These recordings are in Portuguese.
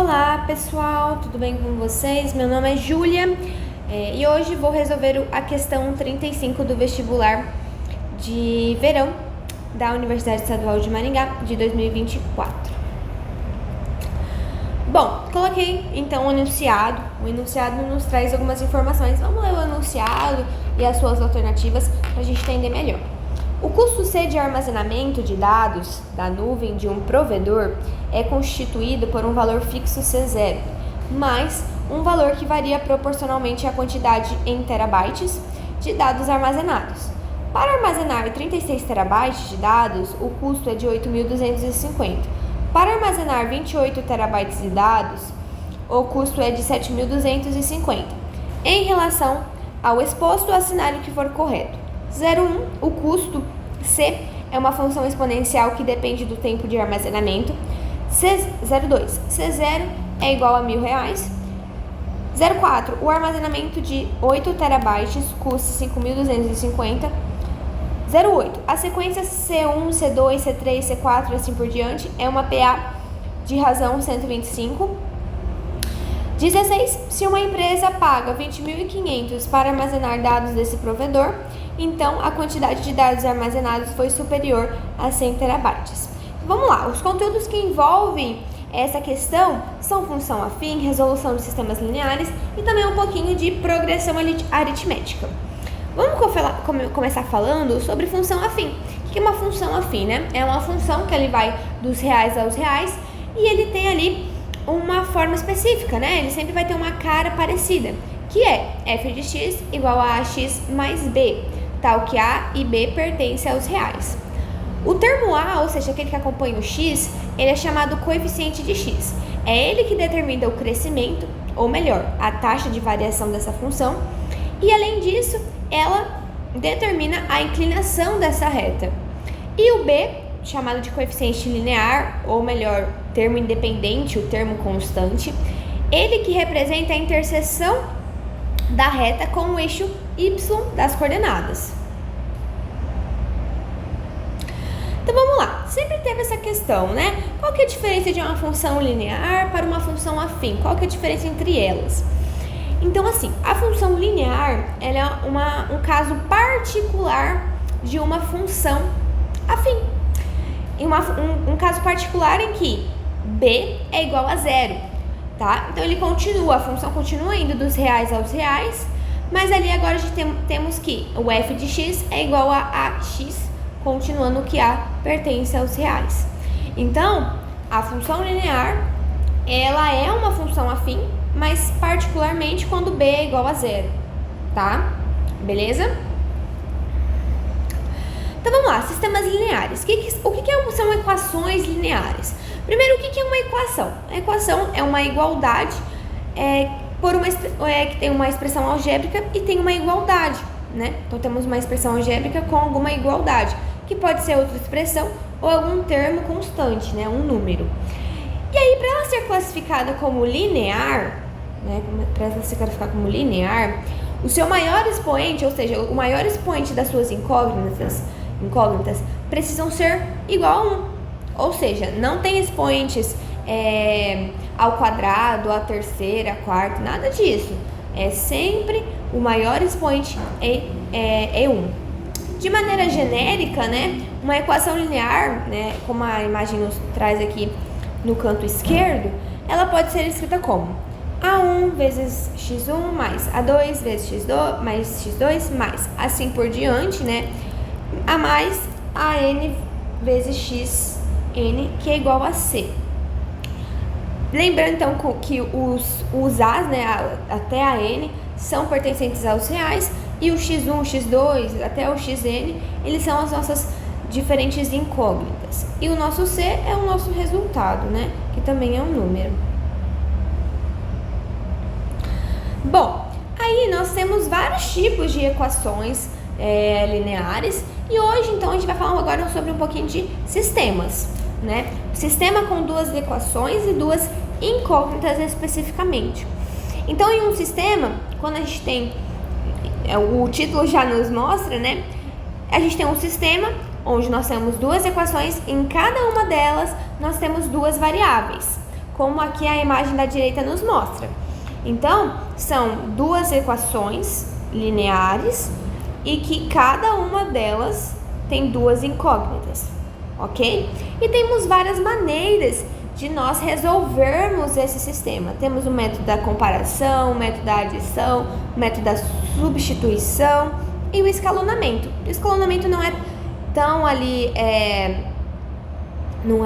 Olá pessoal, tudo bem com vocês? Meu nome é Júlia e hoje vou resolver a questão 35 do vestibular de verão da Universidade Estadual de Maringá de 2024. Bom, coloquei então o enunciado nos traz algumas informações. Vamos ler o enunciado e as suas alternativas para a gente entender melhor. O custo C de armazenamento de dados da nuvem de um provedor é constituído por um valor fixo C0, mais um valor que varia proporcionalmente à quantidade em terabytes de dados armazenados. Para armazenar 36 terabytes de dados, o custo é de 8.250. Para armazenar 28 terabytes de dados, o custo é de 7.250. Em relação ao exposto, assinale o que for correto. 0,1, o custo C é uma função exponencial que depende do tempo de armazenamento. 0,2, C0 é igual a R$1.000. 0,4, o armazenamento de 8 terabytes custa 5.250. 0,8, a sequência C1, C2, C3, C4 e assim por diante é uma PA de razão 125. 16, se uma empresa paga 20.500 para armazenar dados desse provedor, então a quantidade de dados armazenados foi superior a 100 terabytes. Vamos lá, os conteúdos que envolvem essa questão são função afim, resolução de sistemas lineares e também um pouquinho de progressão aritmética. Vamos começar falando sobre função afim. O que é uma função afim, né? É uma função que ele vai dos reais aos reais e ele tem ali uma forma específica, né? Ele sempre vai ter uma cara parecida, que é f de x igual a ax mais b, tal que a e b pertencem aos reais. O termo a, ou seja, aquele que acompanha o x, ele é chamado coeficiente de x. É ele que determina o crescimento, ou melhor, a taxa de variação dessa função, e além disso, ela determina a inclinação dessa reta. E o b, chamado de coeficiente linear, ou melhor, termo independente, o termo constante, ele que representa a interseção da reta com o eixo y das coordenadas. Então vamos lá, sempre teve essa questão, né? Qual que é a diferença de uma função linear para uma função afim? Qual que é a diferença entre elas? Então assim, a função linear ela é um caso particular de uma função afim. Um caso particular em que b é igual a zero, tá? Então ele continua, a função continua indo dos reais aos reais, mas ali agora a gente temos que o f de x é igual a ax, continuando que a pertence aos reais. Então, a função linear, ela é uma função afim, mas particularmente quando b é igual a zero, tá? Beleza? Então vamos lá, sistemas lineares. O que são equações lineares? Primeiro, o que é uma equação? A equação é uma igualdade que tem uma expressão algébrica e tem uma igualdade, né? Então temos uma expressão algébrica com alguma igualdade, que pode ser outra expressão ou algum termo constante, né? Um número. E aí, para ela ser classificada como linear, né? Para ela ser classificada como linear, o seu maior expoente, ou seja, o maior expoente das suas incógnitas precisam ser igual a 1. Ou seja, não tem expoentes ao quadrado, à terceira, à quarta, nada disso. É sempre o maior expoente é 1. De maneira genérica, né, uma equação linear, né, como a imagem nos traz aqui no canto esquerdo, ela pode ser escrita como A1 vezes x1 mais A2 vezes x2 mais x2 mais assim por diante, né, a mais AN vezes xn, que é igual a C. Lembrando então que os A's, né, até a N, são pertencentes aos reais, e o x1, x2, até o xn, eles são as nossas diferentes incógnitas. E o nosso C é o nosso resultado, né, que também é um número. Bom, aí nós temos vários tipos de equações lineares, e hoje então a gente vai falar agora sobre um pouquinho de sistemas, né? Sistema com duas equações e duas incógnitas especificamente. Então, em um sistema, quando a gente tem, o título já nos mostra, né? A gente tem um sistema onde nós temos duas equações, em cada uma delas nós temos duas variáveis. como aqui a imagem da direita nos mostra. Então, são duas equações lineares e que cada uma delas tem duas incógnitas, ok? E temos várias maneiras de nós resolvermos esse sistema. Temos o método da comparação, o método da adição, o método da substituição e o escalonamento. O escalonamento não é tão ali, não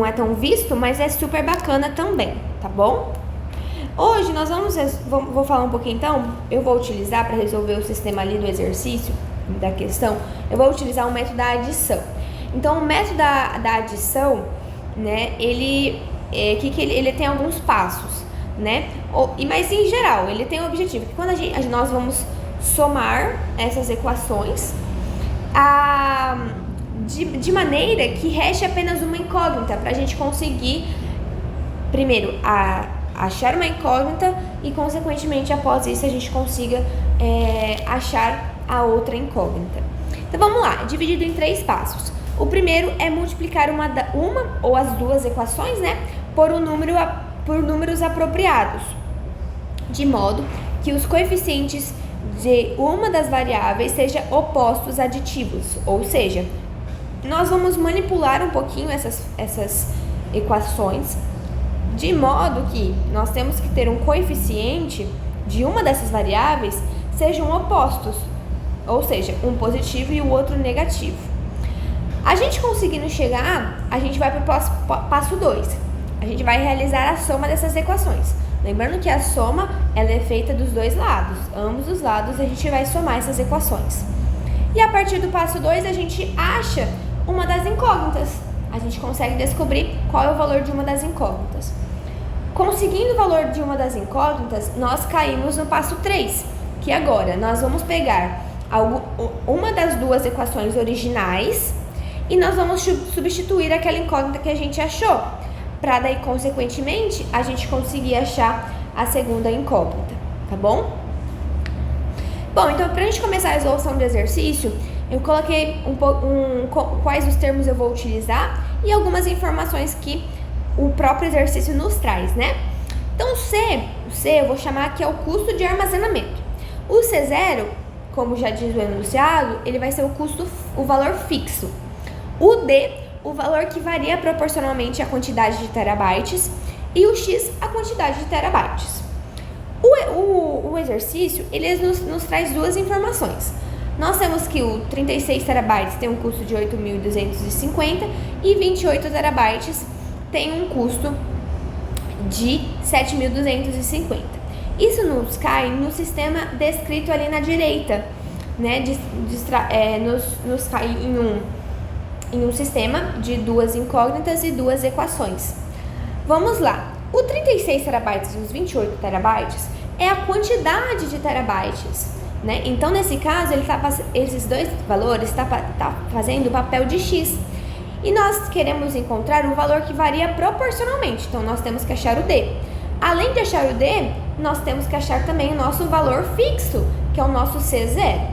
é tão visto, mas é super bacana também, tá bom? Hoje nós vou falar um pouquinho então, eu vou utilizar para resolver o sistema ali do exercício, da questão, eu vou utilizar o método da adição. Então, o método da adição, né, ele tem alguns passos, né? Mas em geral, ele tem o objetivo que quando nós vamos somar essas equações, de maneira que reste apenas uma incógnita, para a gente conseguir, primeiro, achar uma incógnita e, consequentemente, após isso, a gente consiga achar a outra incógnita. Então, vamos lá, dividido em 3 passos. O primeiro é multiplicar uma ou as duas equações, né, por números apropriados, de modo que os coeficientes de uma das variáveis sejam opostos aditivos, ou seja, nós vamos manipular um pouquinho essas equações, de modo que nós temos que ter um coeficiente de uma dessas variáveis sejam opostos, ou seja, um positivo e o outro negativo. A gente conseguindo chegar, a gente vai para o passo 2. A gente vai realizar a soma dessas equações. Lembrando que a soma ela é feita dos dois lados. Ambos os lados a gente vai somar essas equações. E a partir do passo 2, a gente acha uma das incógnitas. A gente consegue descobrir qual é o valor de uma das incógnitas. Conseguindo o valor de uma das incógnitas, nós caímos no passo 3, que agora nós vamos pegar uma das duas equações originais e nós vamos substituir aquela incógnita que a gente achou, para daí, consequentemente, a gente conseguir achar a segunda incógnita, tá bom? Bom, então, para a gente começar a resolução do exercício, eu coloquei quais os termos eu vou utilizar e algumas informações que o próprio exercício nos traz, né? Então, o C eu vou chamar que é o custo de armazenamento. O C0, como já diz o enunciado, ele vai ser o valor fixo. O D, o valor que varia proporcionalmente à quantidade de terabytes, e o X, a quantidade de terabytes. O exercício, ele nos traz duas informações. Nós temos que o 36 terabytes tem um custo de 8.250 e 28 terabytes tem um custo de 7.250. Isso nos cai no sistema descrito ali na direita, né? Nos cai em um sistema de duas incógnitas e duas equações. Vamos lá. O 36 terabytes e os 28 terabytes é a quantidade de terabytes, né? Então, nesse caso, esses dois valores tá fazendo o papel de X. E nós queremos encontrar o valor que varia proporcionalmente. Então, nós temos que achar o D. Além de achar o D, nós temos que achar também o nosso valor fixo, que é o nosso C0.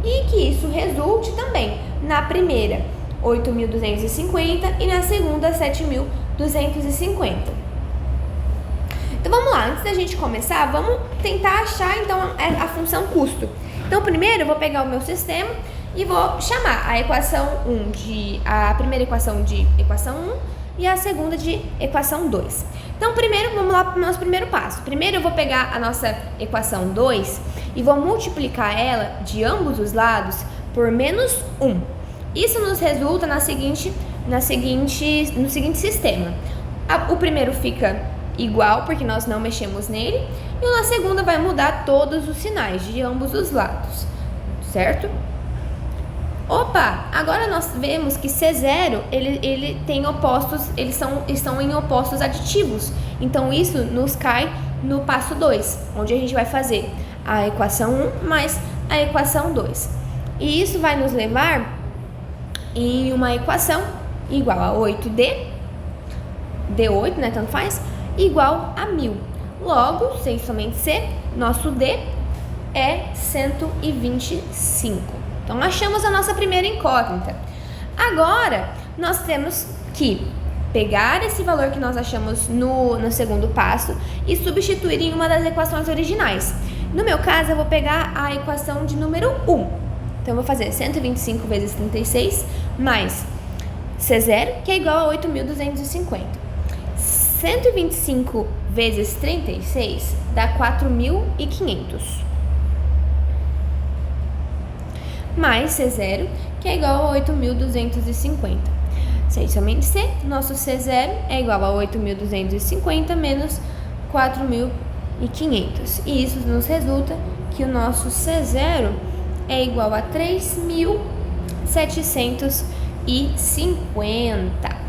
E que isso resulte também na primeira 8.250 e na segunda 7.250. Então vamos lá, antes da gente começar, vamos tentar achar então a função custo. Então primeiro eu vou pegar o meu sistema e vou chamar a primeira equação de equação 1 e a segunda de equação 2. Então primeiro vamos lá para o nosso primeiro passo. Primeiro eu vou pegar a nossa equação 2 e vou multiplicar ela de ambos os lados por menos 1. Isso nos resulta no seguinte sistema. O primeiro fica igual, porque nós não mexemos nele, e na segunda vai mudar todos os sinais de ambos os lados, certo? Opa, agora nós vemos que C0, ele tem opostos, estão em opostos aditivos, então isso nos cai no passo 2, onde a gente vai fazer a equação 1 mais a equação 2, e isso vai nos levar em uma equação igual a 8D, D8, né, tanto faz, igual a 1000. Logo, sem somente C, nosso D é 125. Então, achamos a nossa primeira incógnita. Agora, nós temos que pegar esse valor que nós achamos no segundo passo e substituir em uma das equações originais. No meu caso, eu vou pegar a equação de número 1. Então, eu vou fazer 125 vezes 36 mais C0, que é igual a 8.250. 125 vezes 36 dá 4.500. Mais C0, que é igual a 8.250. Se somente C, nosso C0 é igual a 8.250 menos 4.500. E isso nos resulta que o nosso C0 é igual a 3.750.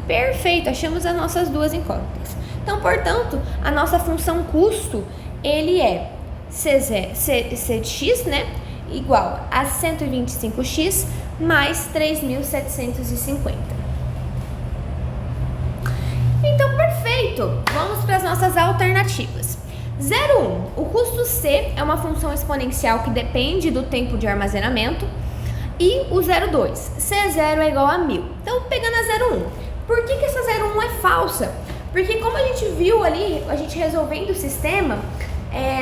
Perfeito, achamos as nossas duas incógnitas. Então, portanto, a nossa função custo, ele é C de x, né, igual a 125x mais 3.750. Então, perfeito! Vamos para as nossas alternativas. 0,1. O custo C é uma função exponencial que depende do tempo de armazenamento. E o 0,2. C0 é igual a 1.000. Então, pegando a 0,1. Por que essa 0,1 é falsa? Porque como a gente viu ali, a gente resolvendo o sistema,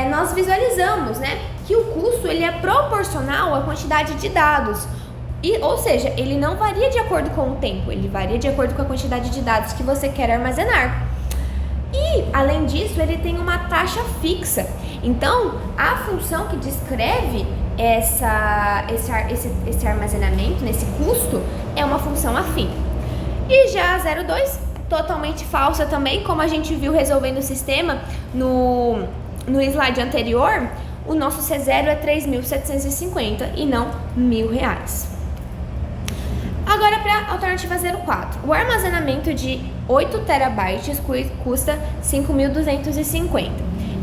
nós visualizamos, né, que o custo ele é proporcional à quantidade de dados. Ou seja, ele não varia de acordo com o tempo, ele varia de acordo com a quantidade de dados que você quer armazenar. E, além disso, ele tem uma taxa fixa. Então, a função que descreve esse armazenamento, nesse custo, é uma função afim. E já a 0,2, totalmente falsa também, como a gente viu resolvendo o sistema no slide anterior, o nosso C0 é 3.750 e não R$1.000. Agora para a alternativa 0,4. O armazenamento de 8 terabytes custa 5.250.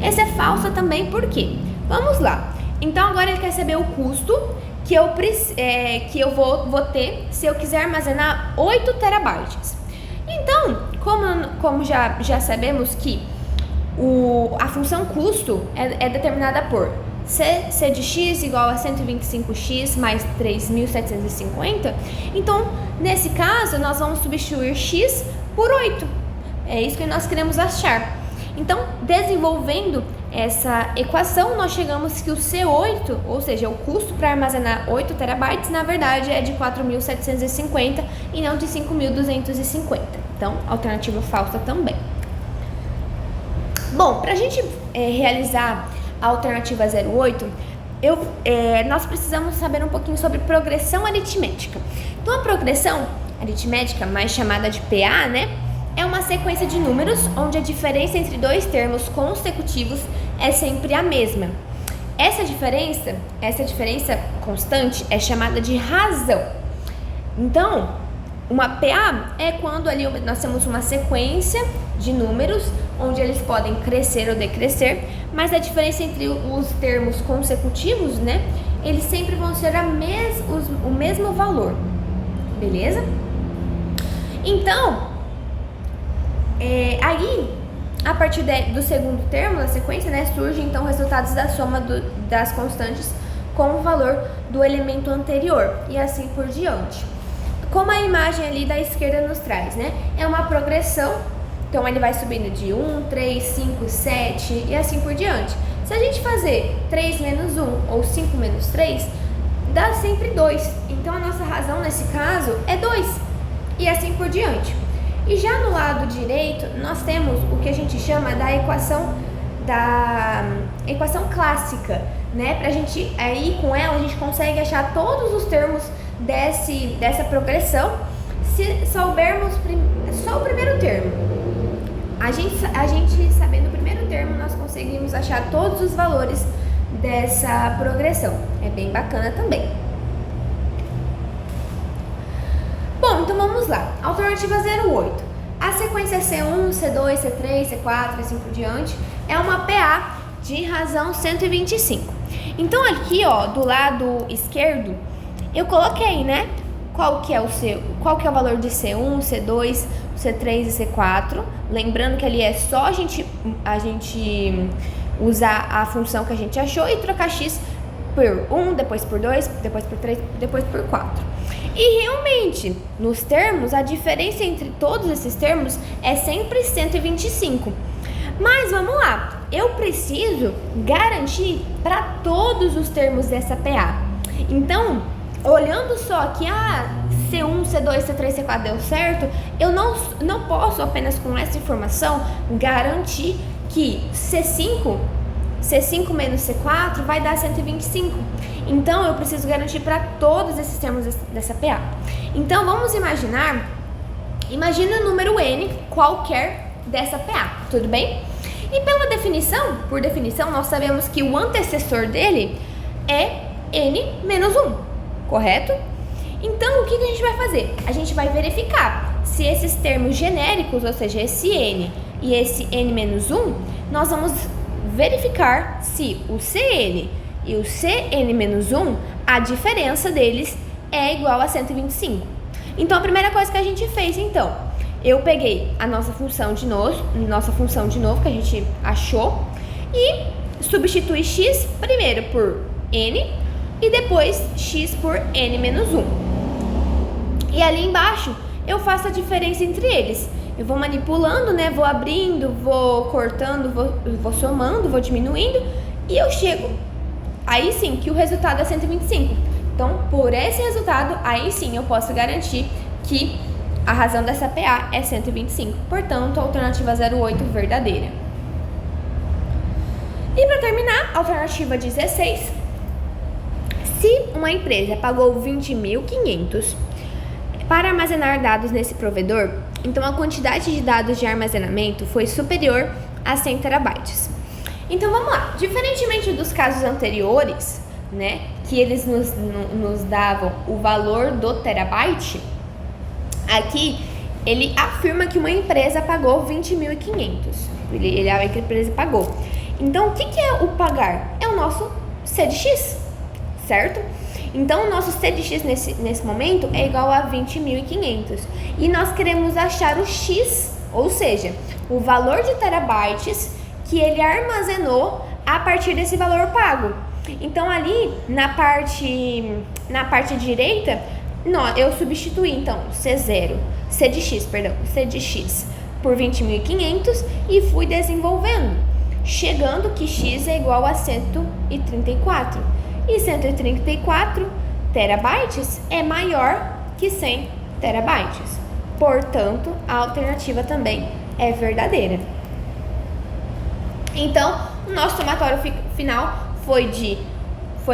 Essa é falsa também, por quê? Vamos lá. Então agora ele quer saber o custo que eu vou ter se eu quiser armazenar 8 terabytes. Então, como já sabemos que a função custo é determinada por C de x igual a 125x mais 3.750. Então, nesse caso, nós vamos substituir x por 8. É isso que nós queremos achar. Então, desenvolvendo essa equação, nós chegamos que o C8, ou seja, o custo para armazenar 8 terabytes, na verdade é de 4.750 e não de 5.250. Então, alternativa falsa também. Bom, para a gente realizar a alternativa 08, nós precisamos saber um pouquinho sobre progressão aritmética. Então, a progressão aritmética, mais chamada de PA, né, é uma sequência de números onde a diferença entre dois termos consecutivos é sempre a mesma. Essa diferença constante é chamada de razão. Então, uma PA é quando ali nós temos uma sequência de números onde eles podem crescer ou decrescer, mas a diferença entre os termos consecutivos, né, eles sempre vão ser o mesmo valor, beleza? Então, aí, a partir do segundo termo da sequência, né, surgem então resultados da soma das constantes com o valor do elemento anterior e assim por diante. Como a imagem ali da esquerda nos traz, né, é uma progressão. Então, ele vai subindo de 1, 3, 5, 7 e assim por diante. Se a gente fazer 3 menos 1 ou 5 menos 3, dá sempre 2. Então, a nossa razão nesse caso é 2 e assim por diante. E já no lado direito, nós temos o que a gente chama da equação clássica, né? Pra gente, aí com ela, a gente consegue achar todos os termos dessa progressão se soubermos só o primeiro termo. A gente sabendo o primeiro termo, nós conseguimos achar todos os valores dessa progressão. É bem bacana também. Bom, então vamos lá. Alternativa 08. A sequência C1, C2, C3, C4 e assim por diante é uma PA de razão 125. Então aqui, ó, do lado esquerdo, eu coloquei, né, qual que é o valor de C1, C2, C3 e C4. Lembrando que ali é só a gente usar a função que a gente achou e trocar x por 1, depois por 2, depois por 3, depois por 4. E realmente, nos termos, a diferença entre todos esses termos é sempre 125. Mas vamos lá, eu preciso garantir para todos os termos dessa PA. Então, olhando só aqui, C1, C2, C3, C4 deu certo, eu não posso apenas com essa informação garantir que C5 menos C4 vai dar 125. Então, eu preciso garantir para todos esses termos dessa PA. Então, vamos imaginar o número N qualquer dessa PA, tudo bem? E por definição, nós sabemos que o antecessor dele é N menos 1, correto? Então, o que a gente vai fazer? A gente vai verificar se esses termos genéricos, ou seja, esse N e esse N menos 1, nós vamos verificar se o CN e o CN menos 1, a diferença deles é igual a 125. Então, a primeira coisa que a gente fez, eu peguei a nossa função de novo que a gente achou e substituí x primeiro por n e depois x por n menos 1. E ali embaixo eu faço a diferença entre eles. Eu vou manipulando, né? Vou abrindo, vou cortando, vou somando, vou diminuindo e eu chego aí sim que o resultado é 125. Então, por esse resultado, aí sim eu posso garantir que a razão dessa PA é 125. Portanto, a alternativa 08 verdadeira. E para terminar, a alternativa 16. Se uma empresa pagou 20.500 para armazenar dados nesse provedor, então a quantidade de dados de armazenamento foi superior a 100 terabytes. Então vamos lá, diferentemente dos casos anteriores, né, que eles nos davam o valor do terabyte, aqui ele afirma que uma empresa pagou 20.500. Ele é que a empresa pagou. Então o que é o pagar? É o nosso C de X, certo? Então o nosso C de X nesse momento é igual a 20.500. E nós queremos achar o X, ou seja, o valor de terabytes que ele armazenou a partir desse valor pago. Então ali na parte direita, eu substituí então C de X por 20.500 e fui desenvolvendo, chegando que X é igual a 134. E 134 terabytes é maior que 100 terabytes. Portanto, a alternativa também é verdadeira. Então, o nosso somatório final foi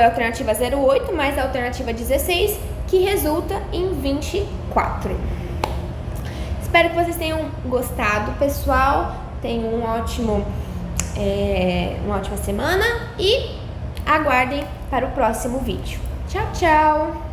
a alternativa 08 mais a alternativa 16, que resulta em 24. Espero que vocês tenham gostado, pessoal. Tenham uma ótima semana e aguardem para o próximo vídeo. Tchau, tchau!